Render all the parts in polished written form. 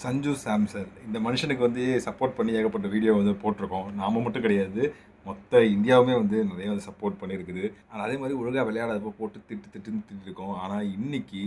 சஞ்சு சாம்சன் இந்த மனுஷனுக்கு வந்து சப்போர்ட் பண்ணி ஏகப்பட்ட வீடியோ வந்து போட்டிருக்கோம். நாம மட்டும் கிடையாது. மொத்த இந்தியாவுமே வந்து நிறைய வந்து சப்போர்ட் பண்ணியிருக்குது. ஆனால் அதே மாதிரி ஒழுங்காக விளையாடாதப்போ போட்டு திட்டுன்னு திட்டிருக்கோம். ஆனால் இன்னைக்கு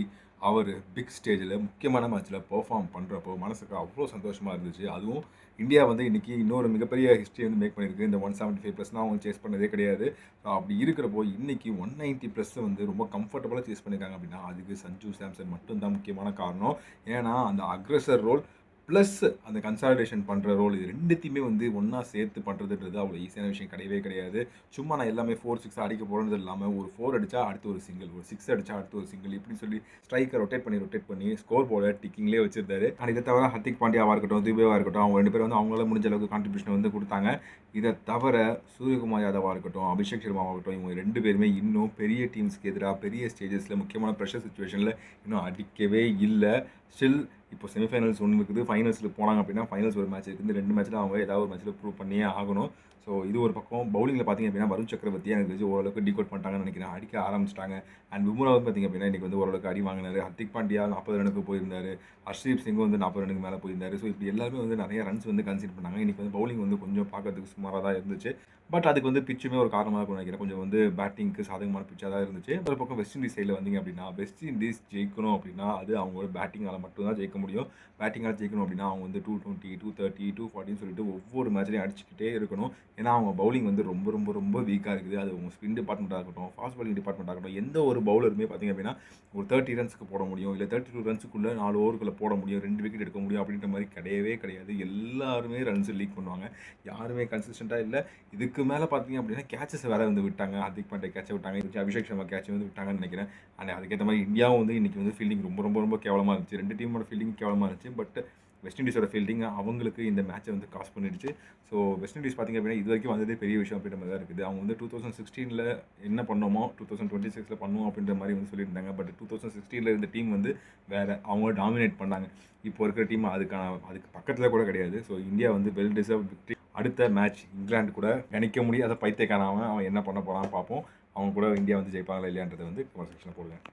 அவர் பிக் ஸ்டேஜில் முக்கியமான மேட்ச்சில் பெர்ஃபார்ம் பண்ணுறப்போ மனசுக்கு அவ்வளோ சந்தோஷமாக இருந்துச்சு. அதுவும் இந்தியா வந்து இன்னைக்கு இன்னொரு மிகப்பெரிய ஹிஸ்ட்ரி வந்து மேக் பண்ணியிருக்கு. இந்த 175+ அவங்க சேஸ் பண்ணதே கிடையாது. ஸோ அப்படி இருக்கிறப்போ இன்னைக்கு 190+ வந்து ரொம்ப கம்ஃபர்டபுளாக சேஸ் பண்ணியிருக்காங்க அப்படின்னா அதுக்கு சஞ்சு சாம்சன் மட்டும்தான் முக்கியமான காரணம். ஏன்னா அந்த அக்ரெசர் ரோல் ப்ளஸ் அந்த கன்சாலிடேஷன் பண்ணுற ரோல் இது ரெண்டுத்தையுமே வந்து ஒன்றா சேர்த்து பண்ணுறதுன்றது அவ்வளோ ஈஸியான விஷயம் கிடையவே கிடையாது. சும்மா நான் எல்லாமே 4-6 அடிக்க போகிறது இல்லாமல் ஒரு 4 அடித்தா அடுத்து ஒரு சிங்கிள், ஒரு 6 அடித்தா அடுத்து ஒரு சிங்கிள், இப்படின்னு சொல்லி ஸ்ட்ரைக்கை ரொட்டேட் பண்ணி ஸ்கோர் போர்டை டிக்கிங்லேயே வச்சிருந்தாரு. அண்ட் இதை தவிர ஹர்திக் பாண்டியாவாக இருக்கட்டும், துபேவாக இருக்கட்டும், அவங்க 2 பேரும் வந்து அவங்களால முடிஞ்ச அளவுக்கு கான்ட்ரிபியூஷன் வந்து கொடுத்தாங்க. இதை தவிர சூரியகுமார் யாதவாக இருக்கட்டும், அபிஷேக் சர்மாவாக இருக்கட்டும், இவங்க 2 பேருமே இன்னும் பெரிய டீம்ஸ்க்கு எதிராக பெரிய ஸ்டேஜஸில் முக்கியமான ப்ரெஷர் சுச்சுவேஷனில் இன்னும் அடிக்கவே இல்லை. ஸ்டில் இப்போ செமிஃபைனல்ஸ் ஒன்று இருக்குது, ஃபைனல்ஸில் போனாங்க அப்படின்னா ஃபைனல்ஸ் ஒரு மேட்ச் இருக்குது. 2 மேட்ச்சில் அவங்க ஏதாவது ஒரு மேட்ச்சில் ப்ரூவ் பண்ணியே ஆகணும். ஸோ இது ஒரு பக்கம். பவுலிங்கில் பார்த்திங்க அப்படின்னா வருண் சக்கரவர்த்தி எனக்கு தெரிஞ்சு ஓரளவுக்கு டிகோட் பண்ணிட்டாங்கன்னு நினைக்கிறேன். அடிக்க ஆரம்பிச்சிட்டாங்க. அண்ட் பும்ராவும் பார்த்திங்க அப்படின்னா இன்றைக்கி வந்து ஓரளவுக்கு அடி வாங்கினார். ஹர்திக் பாண்டியா 40 ரனுக்கு போயிருந்தார். ஹர்ஷ்தீப் சிங்கும் வந்து 40 ரனுக்கு மேலே போயிருந்தார். ஸோ இப்படி எல்லாருமே வந்து நிறைய ரன்ஸ் வந்து கன்சிடர் பண்ணாங்க. இன்றைக்கி வந்து பவுலிங் வந்து கொஞ்சம் பார்க்கறதுக்கு சுமாராக தான் இருந்துச்சு. பட் அதுக்கு வந்து பிச்சுமே ஒரு காரணமாக இருக்கும்னு நினைக்கிறேன். கொஞ்சம் வந்து பேட்டிங்க்கு சாதகமான பிச்சாக தான் இருந்துச்சு. ஒரு பக்கம் வெஸ்ட் இண்டீஸ் சைடில் வந்திங்க அப்படின்னா வெஸ்ட் இண்டீஸ் ஜெயிக்கணும் அப்படின்னா அது அவங்களோட பேட்டிங்கால் மட்டும்தான் ஜெயிக்க முடியும். பேட்டிங்கால் ஜெயிக்கணும் அப்படின்னா அவங்க வந்து 220, 230, 240 சொல்லிட்டு ஒவ்வொரு மேட்ச்லையும் அடிச்சுக்கிட்டே இருக்கணும். ஏன்னா அவங்க பவுலிங் வந்து ரொம்ப ரொம்ப ரொம்ப வீக்காக இருக்குது. அது உங்கள் ஸ்பின் டிபார்ட்மெண்ட்டாக இருக்கட்டும், ஃபாஸ்ட் பவுலிங் டிபார்ட்மெண்ட்டாக இருக்கட்டும், எந்த ஒரு பவுலருமே பார்த்திங்க அப்படின்னா ஒரு 30 ரன்ஸுக்கு போட முடியும், இல்லை 32 ரன்ஸுக்குள்ளே 4 ஓவருக்குள்ளே போட முடியும், 2 விக்கெட் எடுக்க முடியும் அப்படின்ற மாதிரி கிடையவே கிடையாது. எல்லாருமே ரன்ஸ் லீக் பண்ணுவாங்க. யாருமே கன்சிஸ்டண்ட்டாக இல்லை. இதுக்கு மேலே பார்த்திங்க அப்படின்னா கேச்சஸ் வேறு வந்து விட்டாங்க. ஹர்திக் பாண்டியா கேட்சை விட்டாங்க, அபிஷேக் சர்மா கேட்சை வந்து விட்டாங்கன்னு நினைக்கிறேன். அண்ட் அதுக்கேற்ற மாதிரி இந்தியாவும் வந்து இன்றைக்கி வந்து ஃபீல்டிங் ரொம்ப ரொம்ப ரொம்ப கேவலமாக இருந்துச்சு. 2 டீமோட ஃபீல்டிங் கேவலமாக இருந்துச்சு. பட் வெஸ்ட் இண்டீஸோட ஃபீல்டிங் அவங்களுக்கு இந்த மேட்சை வந்து காஸ் பண்ணிடுச்சு. ஸோ வெஸ்ட் இண்டீஸ் பார்த்திங்க அப்படின்னா இது வரைக்கும் வந்ததே பெரிய விஷயம் அப்படின்ற மாதிரி தான் இருக்குது. அவங்க வந்து 2016 என்ன பண்ணோமோ 2026 பண்ணுவோம் அப்படின்ற மாதிரி வந்து சொல்லியிருந்தாங்க. பட் 2016 இருந்த டீம் வந்து வேறு, அவங்க டாமினேட் பண்ணாங்க. இப்போ இருக்கிற டீம் அதுக்கு பக்கத்தில் கூட கிடையாது. ஸோ இந்தியா வந்து வெல் டிசர்வ் விக்டரி. அடுத்த மேட்ச் இங்கிலாந்து கூட கணிக்க முடியாத பைத்தியக்காரன் அவன் என்ன பண்ண போகிறான்னு பார்ப்போம். அவங்க கூட இந்தியா வந்து ஜெயிப்பாங்களா இல்லையான்றதை வந்து கமெண்ட் செக்ஷனில் போடுவேன்.